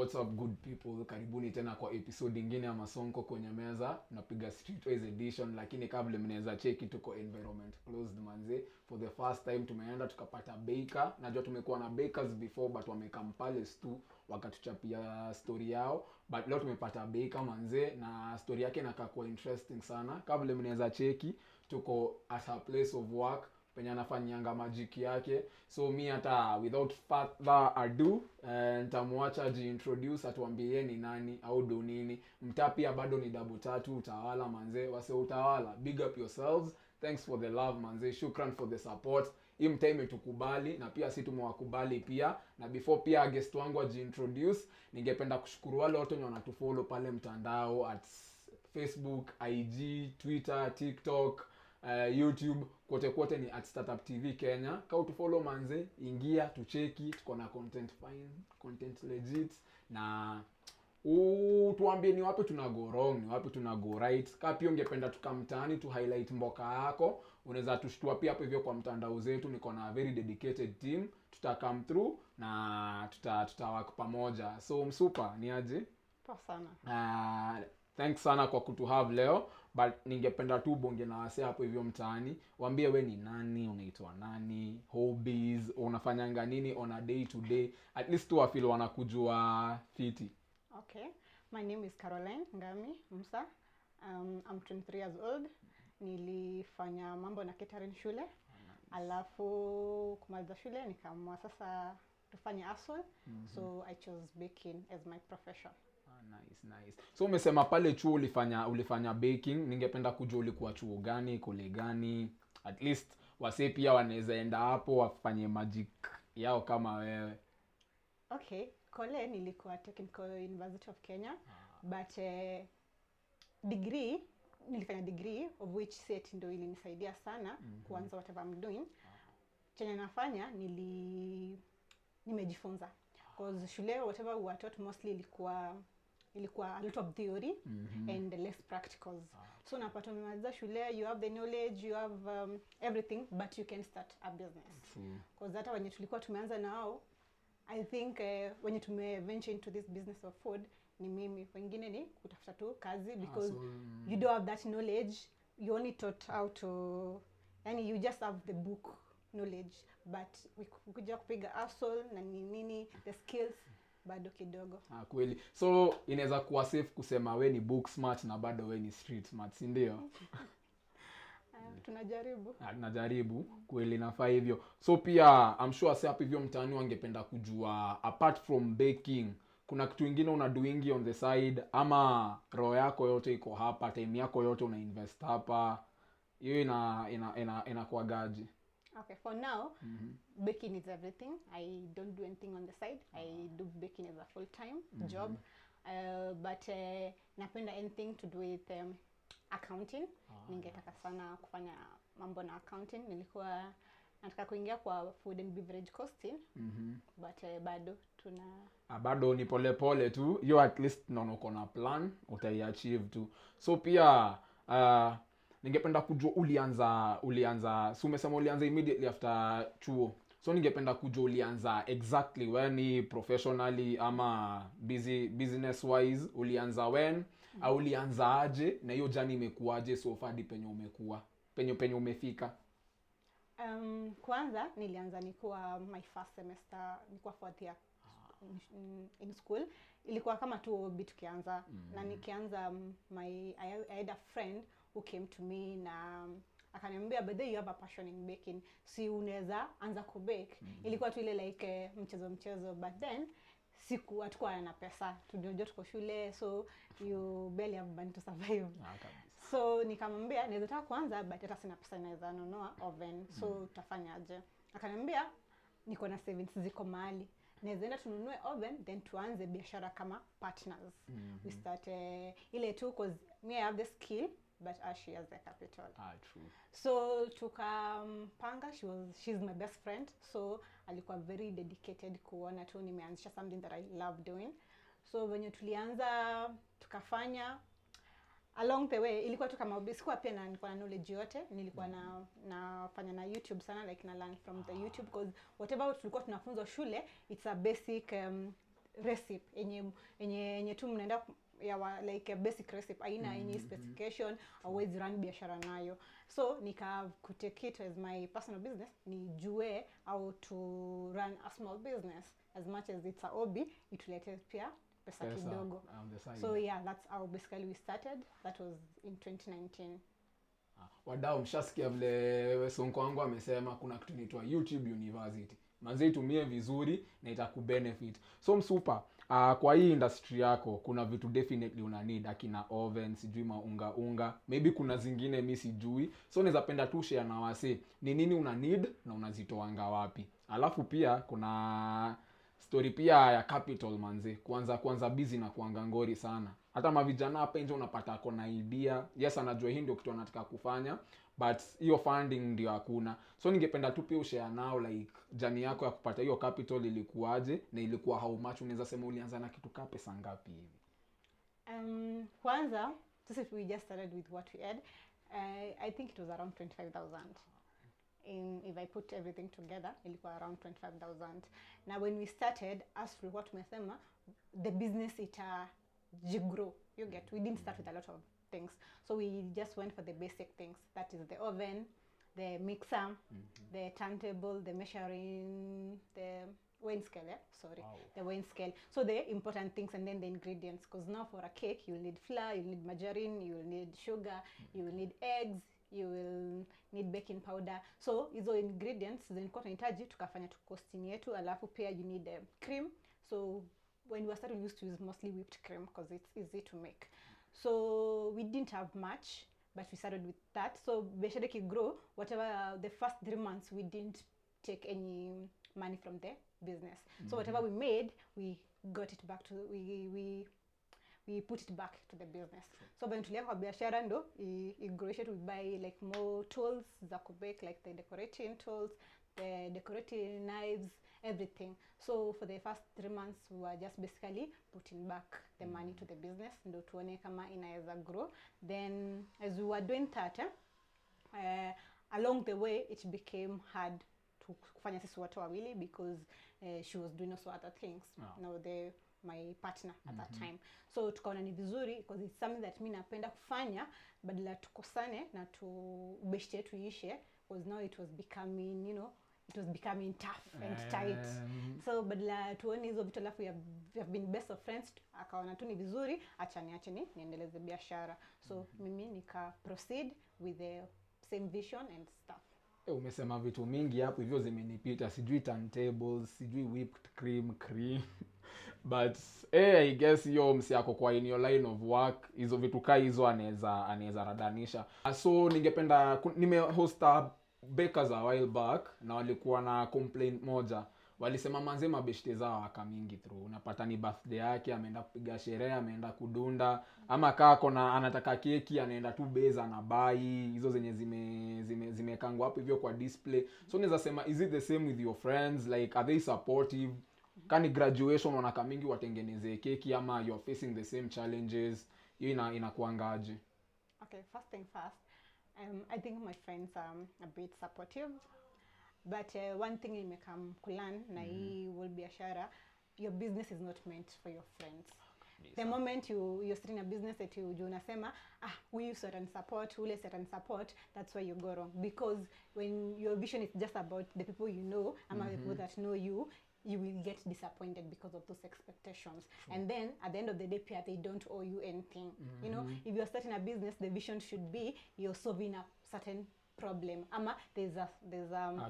What's up good people? Karibuni tena kwa episode ingine ya Masonko kwenye meza. Napiga streetwise edition, lakini kabla mnaweza cheki tuko environment closed manze. For the first time tumeenda tukapata baker. Najua tumekuwa na bakers before but wamekam palace tu wakatuchapia story yao. But leo tumepata baker manze na story yake inakaa kwa interesting sana. Kabla mnaweza cheki tuko at her place of work penye anafanyanga magic yake. So mi hata without further ado nitamwacha jiintroduce atuambie ni nani au do nini. Mtaa pia bado ni double tatu Utawala manze. Wase Utawala, big up yourselves. Thanks for the love manze. Shukran for the support. Hii mtaa imetukubali na pia sisi tumewakubali pia. Na before pia guest wangu ajiintroduce, ningependa kushukuru wale wote wenye wanatufollow pale mtandao at Facebook, IG, Twitter, TikTok, YouTube, kote ni at Startup TV Kenya. Kama utufollow manze, ingia tucheki, tuko na content fine, content legit, na tuambie ni wapi tuna go wrong, ni wapi tuna go right. Kama pia ungependa tukamtaani tu highlight mboka yako, unaweza tushtua pia hapo hivyo kwa mtandao zetu. Niko na very dedicated team, tuta come through na tuta work pamoja. So msupa ni aje? Poa sana. Thanks sana kwa kutu have leo, but ningependa tu bonge na wase hapo hivyo mtaani. Waambie we ni nani, unaitwa nani, hobbies, unafanyanga nini on a day to day. At least tu wafeel wanakujua fiti. Okay. My name is Caroline Ngami Musa. I'm 23 years old. Nilifanya mambo na catering shule. Alafu kumaliza shule nikaamua sasa tufanye Astrol. So I chose baking as my profession. Nice. So umesema pale chuo ulifanya baking. Ningependa kujua ulikuwa chuo gani, kule gani. At least wase pia wanaweza enda hapo wafanye magic yao kama wewe. Okay, kole nilikuwa Technical University of Kenya. But nilifanya degree of which set ndio ilinisaidia sana kuanza whatever I'm doing. Chenye nafanya nimejifunza. Because shule whatever we were taught mostly ilikuwa a lot of theory and less practicals. So napata umemaliza shule, you have the knowledge, you have everything, but you can start a business. Because hata wenye tulikuwa tumeanza nao, I think when you venture into this business of food, ni mimi wengine ni kutafuta tu kazi because you don't have that knowledge. You only taught how to, yani you just have the book knowledge, but kuja kupiga Astrol na nini the skills bado kidogo. Kweli. So inaweza kuwa safe kusema we ni book smart na bado we ni street smart, si ndio? Tunajaribu kweli, nafaa hivyo. So pia I'm sure sasa hapo hivyo mtaani wangependa kujua apart from baking kuna kitu kingine una doing on the side, ama roho yako yote iko hapa, time yako yote una invest hapa. Hiyo inakuwa gaji? Okay, for now, baking is everything. I don't do anything on the side. I do baking as a full-time job. But napenda anything to do with accounting. Ningetaka sana kufanya mambo na accounting. Nilikuwa nataka kuingia kwa food and beverage costing. But bado bado ni pole tu. You at least uko na plan, utaiachieve tu. So pia ningependa kujua ulianza so umesema ulianza immediately after chuo. So ningependa kujua ulianza exactly when, professionally ama business wise, ulianza when au ulianza aje, na hiyo journey imekuaje so far hadi penye umekuwa penye umefika? Kwanza nilianza nikuwa my first semester, nikuwa fourth year in school. Ilikuwa kama tu bit kianza na nikianza I had a friend who came to me na akaniambia but you have a passion in baking, si unaweza anza kubake. Ilikuwa tu ile like mchezo, but then hatakuwa na pesa, tuko shule, so you barely have money to survive. So nikamwambia naweza taka kuanza but hata sina pesa, naweza nunua oven, so utafanyaje? Akaniambia niko na savings ziko mahali, naweza enda tununue oven then tuanze biashara kama partners. We start ile tu cause me I have the skill but she has the capital. True. So tukapanga, she's my best friend, so alikuwa very dedicated kuona tu nimeanzisha something that I love doing. So when tulianza tukafanya, along the way ilikuwa tu kama sikuwa pia na nilikuwa na knowledge yote, nilikuwa nafanya na YouTube sana, like na learn from the YouTube because whatever tulikuwa tunafunzwa shule it's a basic recipe yenye tu mnaenda like a basic recipe, aina any specification always run biashara nayo. So nika take it as my personal business, nijue how to run a small business as much as it's a hobby, itulete pia pesa kidogo. So yeah, that's how basically we started. That was in 2019. Wadau, mshasikia vile Sonko wangu amesema kuna kitu inaitwa YouTube University. Manze itumie vizuri na itakubenefit. So msupa, kwa hii industry yako kuna vitu definitely una need, akina oven, sijui maunga, maybe kuna zingine mimi sijui. So naweza penda tu share na wase ni nini una need na unazitoanga wapi. Alafu pia kuna story pia ya capital manze. Kwanza busy na kuanga ngori sana. Hata mavijana hapa nje unapata ako na idea. Yes, anajua hii ndio kitu anataka kufanya, but hiyo funding ndio hakuna. So ningependa tu pia ushare nao like journey yako ya kupata hiyo capital ilikuwaje na ilikuwa how much, unaweza sema ulianza na kitu ka pesa ngapi hivi? Kwanza, just if we just started with what we had, I think it was around 25,000. If I put everything together, ilikuwa around 25,000. Now when we started, as for what tumesema, the business grow. You get, we didn't start with a lot of things, so we just went for the basic things, that is the oven, the mixer, the turntable, the measuring, the weighing scale, the weighing scale. So the important things, and then the ingredients, because now for a cake you'll need flour, you'll need margarine, you'll need sugar, you will need eggs, you will need baking powder. So hizo ingredients zilikuwa tunahitaji tukafanya costing yetu. Alafu pia you need cream. So when we were starting, we used to use mostly whipped cream because it's easy to make. So we didn't have much, but we started with that. So biashara grow, whatever the first 3 months we didn't take any money from the business. So whatever we made, we got it back to we put it back to the business. So when tulianza kwa biashara ndo we buy like more tools za kubake, like the decorating tools, the decorating knives, everything. So for the first 3 months we were just basically putting back the money to the business ndo tuone kama inaweza grow. Then as we were doing that, along the way it became hard to kufanya sisi watu wawili because she was doing also other things. Now my partner at that time. So tukaona ni vizuri because it's something that mimi napenda kufanya, badala tukosane na ubeshte tuishe, because now it was becoming, it was becoming tough and tight. So badala tuone hizo vitu, alafu we have been best of friends, akaona tu ni vizuri acha niendeleze biashara. So mimi nika proceed with the same vision and stuff. Umesema vitu mingi hapo hivyo zimenipita, sijui turntables, sijui whipped cream but I guess hiyo msi yako kwa in your line of work, hizo vitu kai hizo anaweza radanisha. So ningependa nimehost bakers a while back na walikuwa na complaint moja. Walisema manze mabeshte zao waka mingi through. Unapata ni birthday yake, ameenda kupiga sherehe, ameenda kudunda, ama kako na anataka keki, anaenda tu beza na buy hizo zenye zimekangwa hapo hivyo kwa display. So naweza sema, is it the same with your friends? Like, are they supportive? Kani graduation wanaka mingi watengeneze keki, ama you're facing the same challenges? Hiyo inakuangaje? Okay, first thing first, I think my friends are a bit supportive. But one thing you make kulan na hii will be biashara, your business is not meant for your friends. The moment you're starting a business that you unasema we use certain support, ule certain support, that's where you go wrong. Because when your vision is just about the people you know, ama the people that know you will get disappointed because of those expectations. Sure. And then at the end of the day, they don't owe you anything. If you're starting a business, the vision should be you're solving a certain problem, ama there's a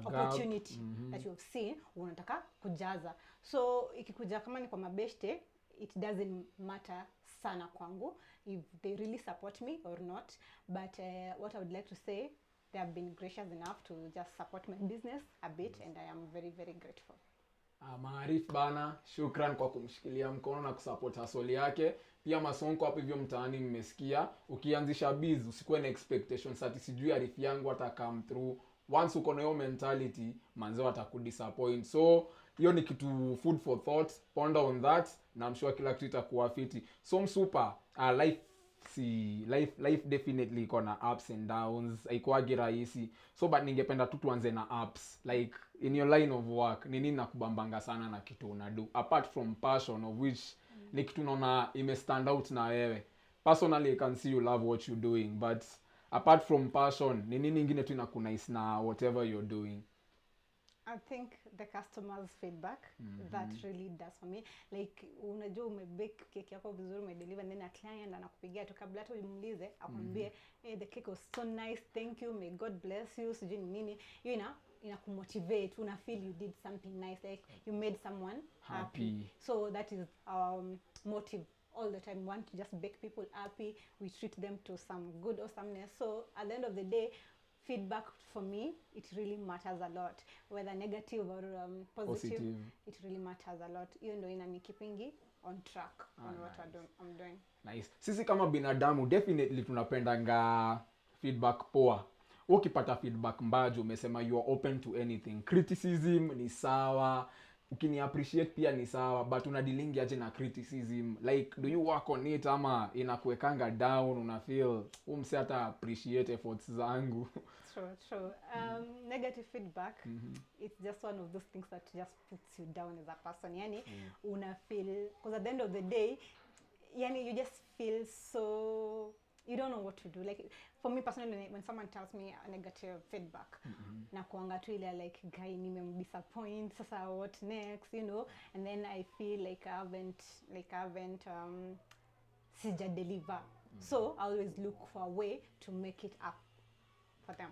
opportunity that you have seen unataka kujaza. So ikikuja kama ni kwa mabeshte, it doesn't matter sana kwangu if they really support me or not. But what I would like to say, they have been gracious enough to just support my business a bit, and I am very, very grateful. Maarif bana, shukran kwa kumshikilia mkono na kusupport hustle yake. Pia Masonko hapo hivyo mtaani mmesikia, ukianzisha biz usikuwe na expectations ati sijui Arif yangu ata come through. Once uko na hiyo mentality, manzao atakudisappoint. So hiyo ni kitu food for thought, ponder on that, na I'm sure kila kitu itakuwa fiti. So msupa, life si life definitely iko na ups and downs, haikuwagi rahisi. So but ningependa tu tuanze na ups. Like in your line of work, ni nini nakubambanga sana na kitu unadu apart from passion, of which ni kitu naona ime stand out na wewe. Personally I can see you love what you're doing, but apart from passion, ni nini ingine tu inakunice na whatever you're doing? I think the customers feedback that really does for me. Like unajua umebake cake yako vizuri, umedeliver, and then a client anakupigia tu kabla hata umuulize akwambie hey, the cake was so nice, thank you, may God bless you, sijui nini. You know, inakumotivate, una feel you did something nice, like you made someone happy. So that is motive all the time. We want to just make people happy, we treat them to some good awesomeness. So at the end of the day, feedback for me, it really matters a lot, whether negative or positive, it really matters a lot. Hiyo ndio inanikipingi on track on what I'm doing. Nice. Sisi kama binadamu definitely tunapendanga feedback poa. Ukipata feedback mbaya, umesema you are open to anything. Criticism ni sawa, ukini appreciate pia ni sawa, but unadilingi aje na criticism? Like do you work on it ama inakuwekanga down, una feel umse hata appreciate efforts zangu? True. Negative feedback, it's just one of those things that just puts you down as a person. Yani una feel, because at the end of the day, yani you just feel so, you don't know what to do. Like for me personally, when someone tells me a negative feedback, na kuanga tu ile like guy nimemdisappoint, sasa what next, you know? And then I feel like I haven't sija deliver. So I always look for a way to make it up for them.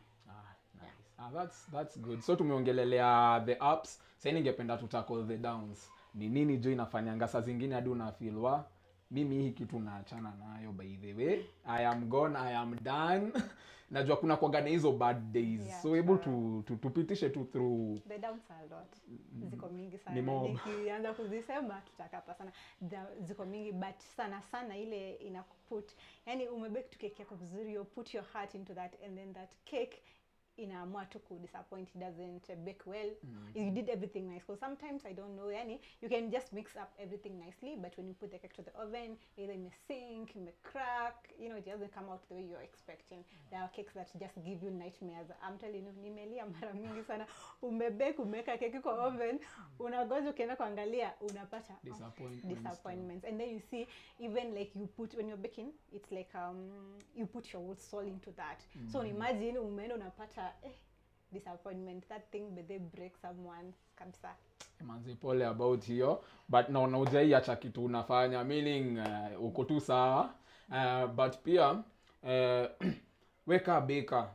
Nice. That's good. So tumeongelelea the ups, sasa ningependa tu tackle the downs. Ni nini jo inafanyanga saa zingine hadi una feel wa mimi hii kitu naachana nayo, by the way I am gone, I am done. Najua kuna kwa gani hizo bad days, so able to tupitishe tu through the downs a lot. Ziko mingi sana, nikianza kuzisema tutakapa sana. Ziko mingi, but sana ile inakuput, yani umebake tu cake yako vizuri, you put your heart into that, and then that cake inaamua tu ku disappoint, it doesn't bake well. You did everything nice, because sometimes I don't know, yani you can just mix up everything nicely, but when you put the cake to the oven, either it may sink, it may crack, you know, it doesn't come out the way you're expecting. There are cakes that just give you nightmares. I'm telling you, nimelia mara mingi sana, umebake, umeka cake kwa oven, unagoja ukienda kuangalia unapata disappointments. And then you see, even like you put, when you're baking, it's like you put your whole soul into that. So imagine umeenda unapata disappointment, that thing but they break someone kabisa. Manzi pole about hiyo, but naona hujaiacha kitu unafanya, meaning uko tu sawa. But pia weka baker,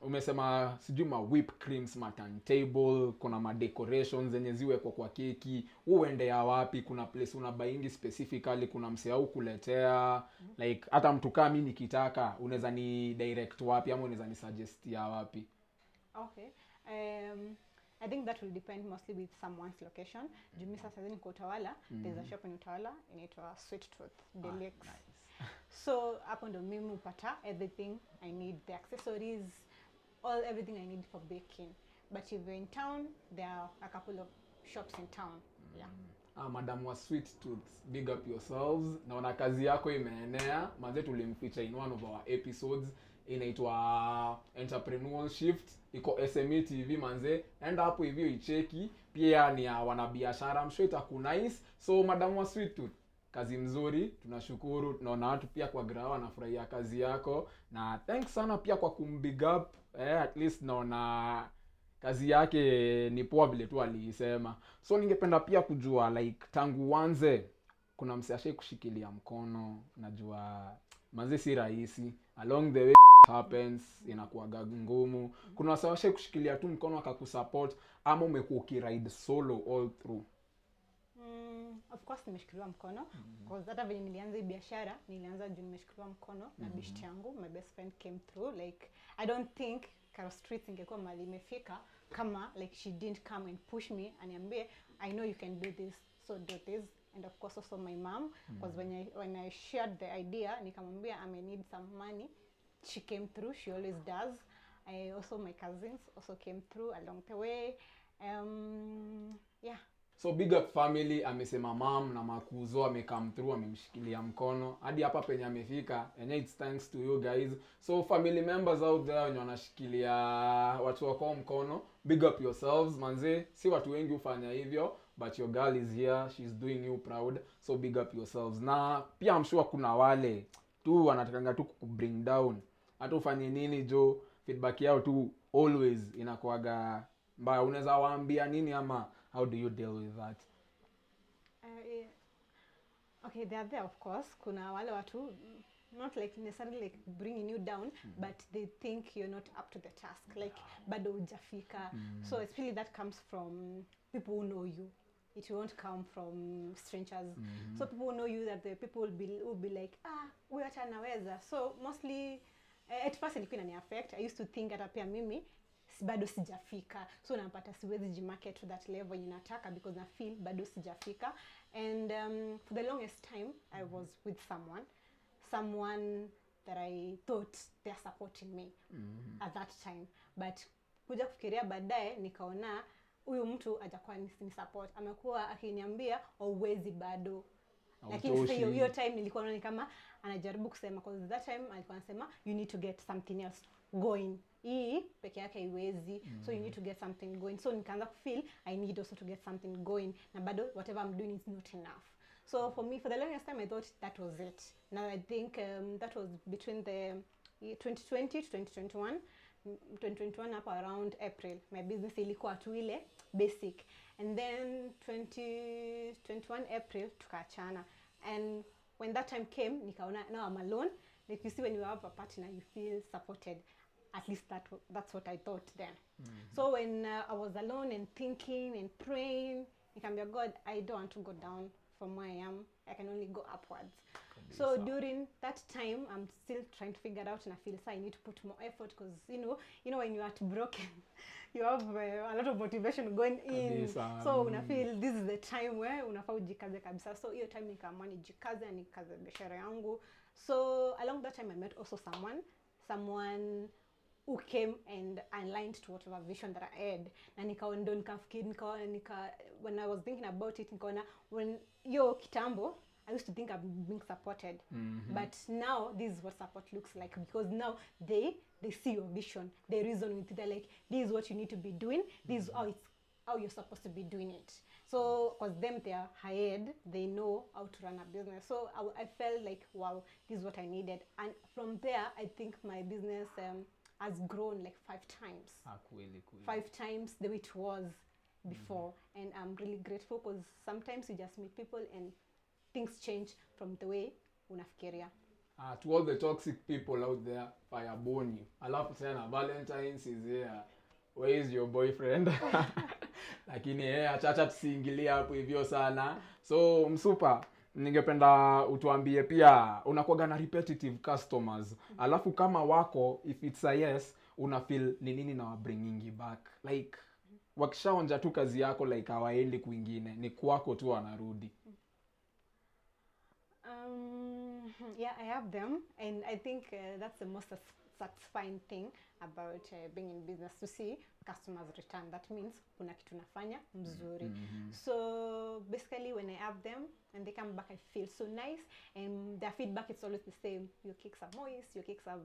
umesema sijui ma whip creams, ma turntable, kuna ma decorations zenye ziwe kwa keki, uende ya wapi? Kuna place unabaingi specifically, kuna msee au kuletea, like hata mtu kama mimi nikitaka unaweza ni direct wapi ama unaweza ni suggest ya wapi? Okay. I think that will depend mostly with someone's location. Jumi sasa hivi niko Utawala, there's a shop in Utawala inaitwa Sweet Tooth Deluxe. Nice. So hapo ndo mimi upata everything I need, the accessories, everything I need for baking. But if you're in town, there are a couple of shops in town. Yeah. Madam wa Sweet Tooth, big up yourselves. Naona kazi yako imeenea. Manze tulimfeature in one of our episodes, inaitwa Entrepreneurial Shift, iko SME TV. Manze enda hapo hivyo icheki, pia ni wanabiashara, I'm sure itaku-nice. So Madam wa Sweet Tooth, kazi mzuri, tunashukuru. Tunaona watu pia kwa grawa wanafurahia kazi yako, na thanks sana pia kwa kumbig up. At least naona kazi yake ni poa vile tu alisema. So ningependa pia kujua like tangu wanze kuna msee kushikilia mkono, najua manze si rahisi, along the way happens, inakuwa ngumu. Kuna wasee kushikilia tu mkono akakusupport, ama umekuwa ukiride solo all through? Of course nimeshikiliwa mkono, because hata vile nilianza hii biashara nilianza juu nimeshikiliwa mkono na best yangu, my best friend came through. Like I don't think Karo Streets ingekuwa mali imefika kama like she didn't come and push me and niambie I know you can do this, so do this. And of course also my mom, because when I shared the idea nikamwambia I may need some money, she came through, she always does. Also my cousins also came through along the way. Yeah. So big up family, amesema mom na makuzo amecome through, amemshikilia mkono hadi hapa penye amefika, and it's thanks to you guys. So family members out there wenye wanashikilia watu wako mkono, big up yourselves manze. Si watu wengi ufanya hivyo, but your girl is here, she's doing you proud, so big up yourselves. Na pia I'm sure kuna wale tu wanatakanga tu kubring down, hata ufanye nini jo, feedback yao tu always inakuaga mbaya. Unaweza waambia nini, ama how do you deal with that? Yeah. Okay, they are there of course. Kuna wale watu not like necessarily like bringing you down, but they think you're not up to the task, like bado hujafika. So especially that comes from people who know you. It won't come from strangers. So people who know you, that the people will be like, huyu hata anaweza. So mostly at first ilikuwa inani affect. I used to think hata pia mimi bado sijafika, so napata siwezi jimarket to that level ninataka because I feel bado sijafika. And for the longest time I was with someone that I thought they're supporting me at that time, but kuja kufikiria baadaye nikaona huyu mtu hajakuwa ni support, amekuwa akiniambia uwezi bado. Lakini sasa hiyo time nilikuwa naona kama anajaribu kusema, because that time alikuwa anasema you need to get something else going, hii peke yake haiwezi, so you need to get something going. So nikaanza feel I need also to get something going, na bado whatever I'm doing is not enough. So for me, for the longest time I thought that was it. Now I think that was between the 2020 to 2021. 2021 up around April my business ilikuwa tu ile basic, and then 2021 April tukaachana. And when that time came nikaona now I'm alone. Like you see, when you have a partner you feel supported, at least that's what I thought then. So when I was alone and thinking and praying, nikamwambia God, I don't want to go down from where I am, I can only go upwards. So during that time I'm still trying to figure out, and I feel so I need to put more effort, because you know when you are broken you have a lot of motivation going in. So una feel this is the time where unafaa ujikaze kabisa. So hiyo time nikaamua nijikaze, nikaze biashara yangu. So along that time I met also someone who came and aligned to whatever vision that I had. Na nikaondo nikafikiri when I was thinking about it, nikaona when yo kitambo I used to think I'm being supported, but now this is what support looks like, because now they see your vision, they reason with it, they're like, this is what you need to be doing, this is how you're supposed to be doing it. So because them, they are ahead, they know how to run a business. So I felt like, wow, this is what I needed. And from there I think my business has grown like 5 times. Cool. 5 times the way it was before. And I'm really grateful, because sometimes you just meet people and things change from the way unafikiria. To all the toxic people out there, firebone you. Alafu tena Valentine's is here. Where is your boyfriend? Lakini achacha tusiingilia hapo hivyo sana. So msupa, ningependa utuambie pia unakuwa na repetitive customers. Alafu kama wako, if it's a yes, una feel ni nini na bringing back? Like wakishaonja tu kazi yako, like hawaendi kwingine, ni kwako tu wanarudi. Yeah, I have them, and I think that's the most satisfying thing about being in business, to see customers return. That means kuna kitu nafanya mzuri. So basically when I have them and they come back, I feel so nice, and their feedback is always the same. Your cakes are moist, your cakes have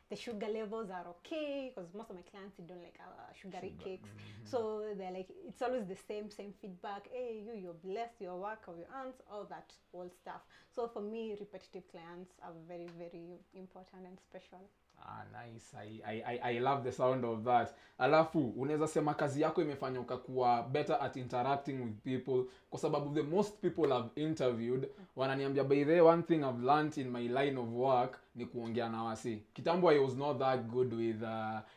the sugar levels are okay, because most of my clients, they don't like sugary cakes. So they're like, it's always the same feedback. Hey, you're blessed, your work of your aunts, all that old stuff. So for me, repetitive clients are very, very important and special. Nice. I love the sound of that. Alafu unaweza sema kazi yako imefanya ukakuwa better at interacting with people, kwa sababu the most people I've interviewed wananiambia, by the way, one thing I've learned in my line of work ni kuongea na wasi. Kitambo I was not that good with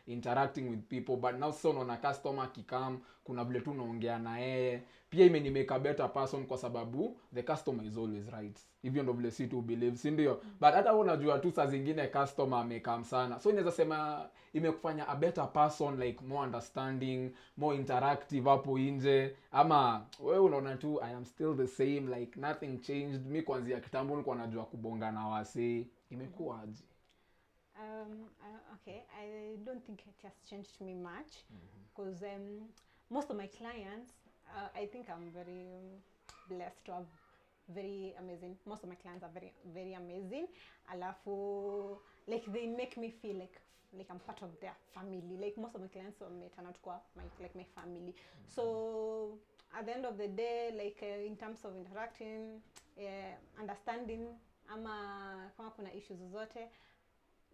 interacting with people, but now so unaona customer kikam, kuna vile tu unaongea na yeye. Pia imenimake a better person, kwa sababu the customer is always right. Hivyo ndo vile si tu believe, si ndio? But hata unajua tu saa zingine customer amekam sana. So inaweza sema imekufanya a better person, like more understanding, more interactive hapo nje, ama wewe unaona tu I am still the same, like nothing changed. Mimi kuanzia kitambo nilikuwa najua kubonga na wasi. Imekuwa aje? Okay, I don't think it has changed me much, because most of my clients I think I'm very blessed to have very amazing, most of my clients are very very amazing. Alafu like they make me feel like I'm part of their family. Like most of my clients turn out kwa my family. So at the end of the day, like in terms of interacting, understanding ama kama kuna issues zote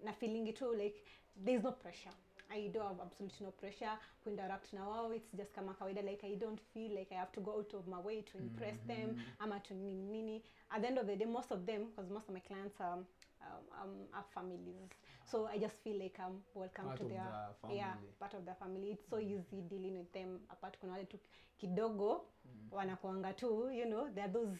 na feeling it too, like there's no pressure. I don't have absolutely no pressure to interact na wao. It's just kama kawaida, like I don't feel like I have to go out of my way to impress them ama to nini. At the end of the day, most of them, because most of my clients are families, so I just feel like I'm welcome Part to of their the family. part of the family. It's so easy dealing with them. Apart kuna wale tu kidogo wanakuanga tu, you know, there are those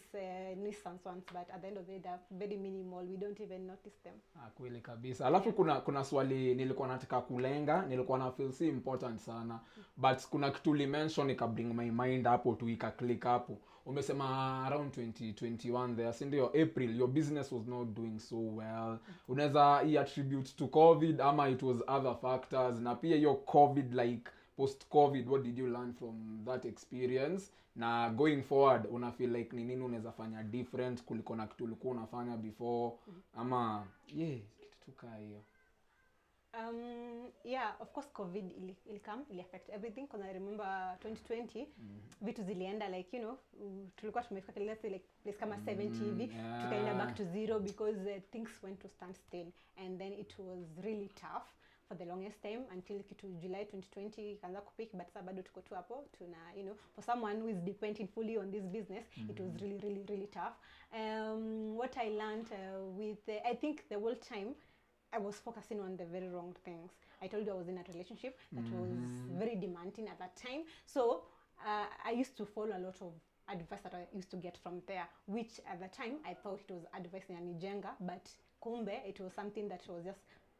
nuisance ones, but at the end of the day they're very minimal. We don't even notice them. Kweli kabisa. Alafu kuna swali nilikuwa nataka kulenga, nilikuwa na feel si important sana, but kuna kitu li mention ika bring my mind hapo tu ika click hapo. Umesema around 2021 there, si ndio, April, your business was not doing so well. Unaweza attribute to COVID ama it was other factors? Na pia your COVID, like post COVID, what did you learn from that experience? Na going forward una feel like ni nini unaweza fanya different kuliko na kitu ulikuwa unafanya before? Ama kitu tu kaa hiyo. Yeah, of course COVID ili affect everything, because I remember 2020 vitu zilienda like, you know, tulikuwa tumefika let's say like place kama 70 hivi, tukaenda back to zero because things went to stand still, and then it was really tough for the longest time until kitu July 2020 ikaanza kupick, but sasa bado tuko tu hapo tuna, you know, for someone who is depending fully on this business, it was really tough. What I learned with I think the whole time I was focusing on the very wrong things. I told you I was in a relationship that was very demanding at that time. So I used to follow a lot of advice that I used to get from there, which at the time I thought it was advice in Nijenga, but kumbe it was something that was just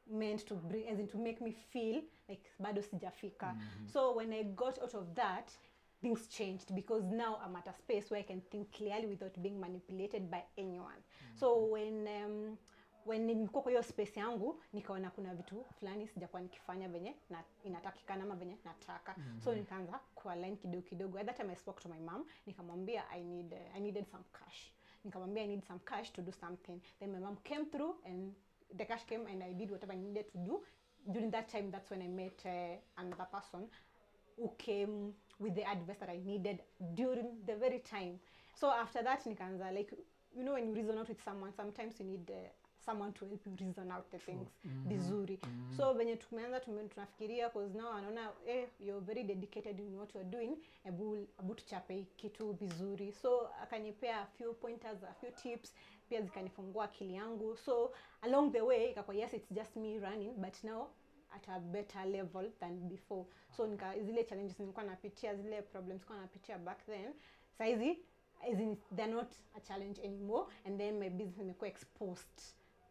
meant to bring, as in to make me feel like bado sijafika. So when I got out of that, things changed, because now I'm at a space where I can think clearly without being manipulated by anyone. So when nilikuwa kwa hiyo space yangu, nikaona kuna vitu fulani sijakuwa nikifanya venye na inatakikana ama venye nataka. So nikaanza kualign kidogo. At that time I spoke to my mom, nikamwambia I needed some cash. Nikamwambia I need some cash to do something. Then my mom came through and the cash came, and I did whatever I needed to do. During that time, that's when I met another person who came with the advice that I needed during the very time. So after that, nikaanza, like, you know, when you reason out with someone, sometimes you need someone to help you reason out the things vizuri. So venye tumeanza tunafikiria, because now anaona you're very dedicated in what you're doing, ebu tuchape kitu vizuri. So akanipea a few pointers, a few tips, pia zikanifungua akili yangu. So along the way ikakuwa, yes, it's just me running, but now at a better level than before. So zile challenges nilikuwa napitia, zile problems nilikuwa napitia back then, saizi they're not a challenge anymore, and then my business imekuwa exposed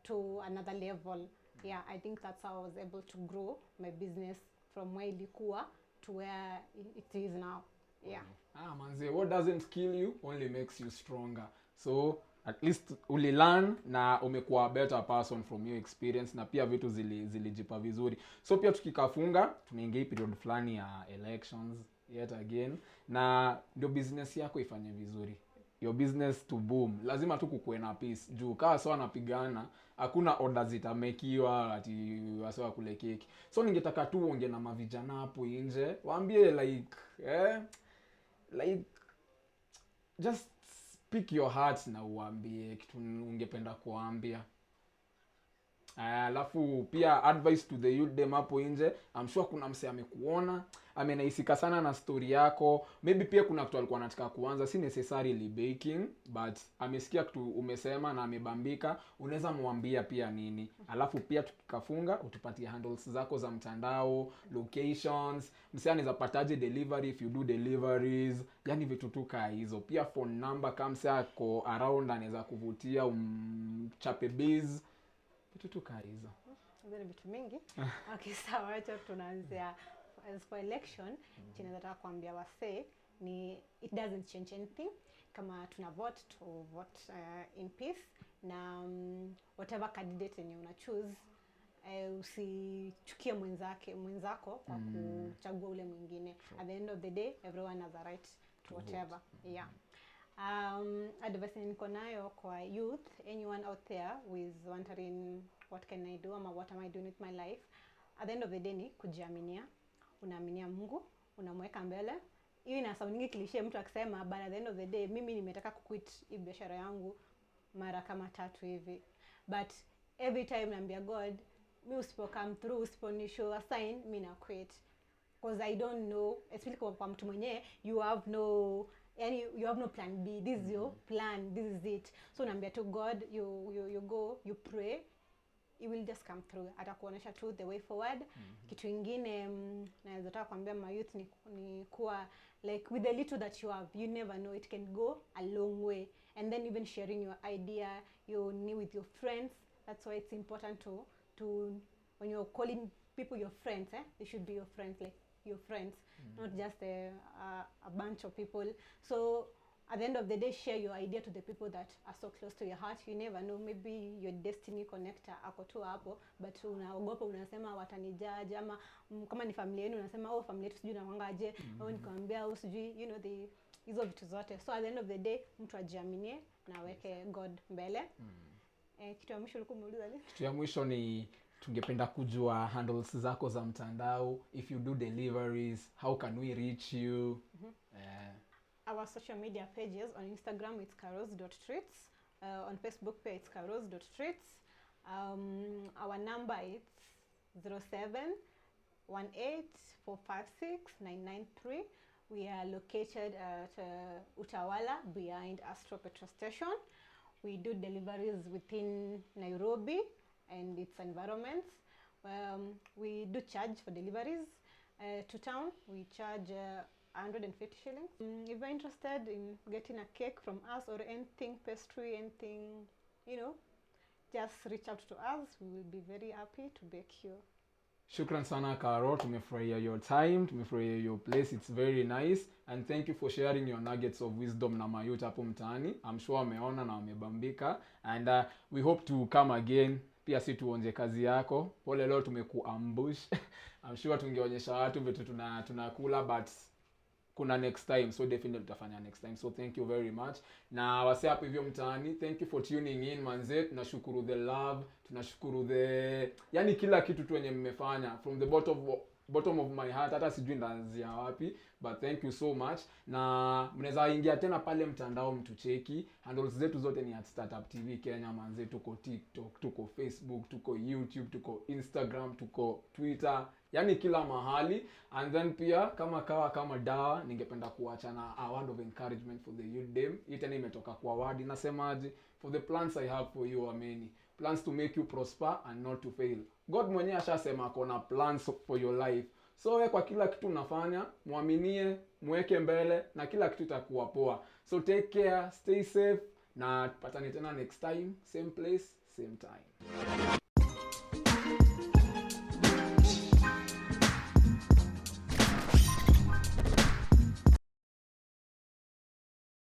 to another level. Yeah, I think that's how I was able to grow my business from where ilikuwa to where it is now. Yeah. Manze, what doesn't kill you only makes you stronger. So at least ulilearn na umekuwa a better person from your experience, na pia vitu zilijipa vizuri. So pia tukikafunga tunaingia period fulani ya elections yet again, na ndio business yako ifanye vizuri, your business to boom, lazima tu kukuwe na peace. Juu kaa sawa napigana, hakuna orders zitamekiwa ati wasawa kule keki. So ningetaka tu uongee na mavijana hapo nje, waambie like just speak your heart na uambie kitu ungependa kuambia. Alafu pia advice to the youth dem hapo nje, I'm sure kuna mse amekuona, amenaisika sana na story yako. Maybe pia kuna kitu alikuwa anataka kuanza, si necessarily baking, but amesikia kitu umesema na amebambika. Unaweza muambia pia nini. Alafu pia tukikafunga utupatie handles zako za mtandao, locations, mse anaweza pataje delivery if you do deliveries, yani vitu tu kaa hizo. Pia phone number kama mse ako around anaweza kuvutia chape biz, vitu tu kaa hizo. Zile vitu mingi. Okay, sawa, acha tunaanzia as for election. Chenye nataka kuambia wasee ni it doesn't change anything. Kama tuna vote to vote in peace, na whatever candidate yenye una choose, usichukie mwenzako kwa kuchagua ule mwingine. At the end of the day, everyone has a right whatever. Yeah. Advice niko nayo kwa youth, anyone out there who is wondering what can I do ama what am I doing with my life, at the end of the day ni kujiaminia. Unaaminia Mungu, unamweka mbele. Hiyo ina sound nyingi cliche mtu akisema, but at the end of the day mimi nimetaka kuquit hii biashara yangu mara kama 3 hivi, but every time naambia God, mimi usipo come through, usiponishow a sign, mimi na quit, because I don't know, especially kwa mtu mwenyewe you have no plan B. This is your plan, this is it. So naambia to God, you go, you pray, it will just come through. Atakuonesha tu the way forward. Kitu kingine naweza taka kuambia my youth ni kuwa like with the little that you have, you never know, it can go a long way. And then even sharing your idea, with your friends. That's why it's important to when you're calling people your friends, they should be your friends, like your friends, not just a bunch of people. So at the end of the day, share your idea to the people that are so close to your heart. You never know, maybe your destiny connector ako tu hapo, but unaogopa, unasema watanijaja, ama kama ni familia yenu unasema familia yetu sijui nawangaje, au nikwambia au sijui, hizo vitu zote. So at the end of the day, mtu ajiaminie na weke God mbele. Kitu ya mwisho ulikuwa umeuliza nini? Kitu ya mwisho ni tungependa kujua handles zako za mtandao, if you do deliveries, how can we reach you? Our social media pages, on Instagram it's caros.treats, on Facebook page it's caros.treats. Our number is 0718456993. We are located at Utawala behind Astrol petrol station. We do deliveries within Nairobi and its environments. We do charge for deliveries to town. We charge 150 shillings. If you're interested in getting a cake from us or anything, pastry, anything, just reach out to us. We will be very happy to bake you. Shukran sana Carol, tumefurahia your time, tumefurahia your place, it's very nice, and thank you for sharing your nuggets of wisdom na mayuta hapo mtaani. I'm sure wameona na wamebambika, and we hope to come again. Pia si tuonje kazi yako. Pole leo tumekuambush. I'm sure tungeonyesha watu vitu tunakula, but kuna next time, so definitely tutafanya next time. So thank you very much. Na wase hapo hivyo mtaani, thank you for tuning in manze. Tunashukuru the love, tunashukuru yani kila kitu tu yenye mmefanya from the bottom of my heart. Hata sijui ndaanzia wapi, but thank you so much. Na mnaweza ingia tena pale mtandao mtucheki. Handles zetu zote ni @startup TV Kenya manze. Tuko TikTok, tuko Facebook, tuko YouTube, tuko Instagram, tuko Twitter, yani kila mahali. And then pia kama dawa, ningependa kuacha na a word of encouragement for the youth dem. Hii tena imetoka kwa word inasemaje, for the plans I have for you are many, plans to make you prosper and not to fail. God mwenyewe ashasema akona plans for your life. So wewe kwa kila kitu unafanya, muaminie, muweke mbele, na kila kitu itakuwa poa. So take care, stay safe, na tupatane tena next time, same place, same time.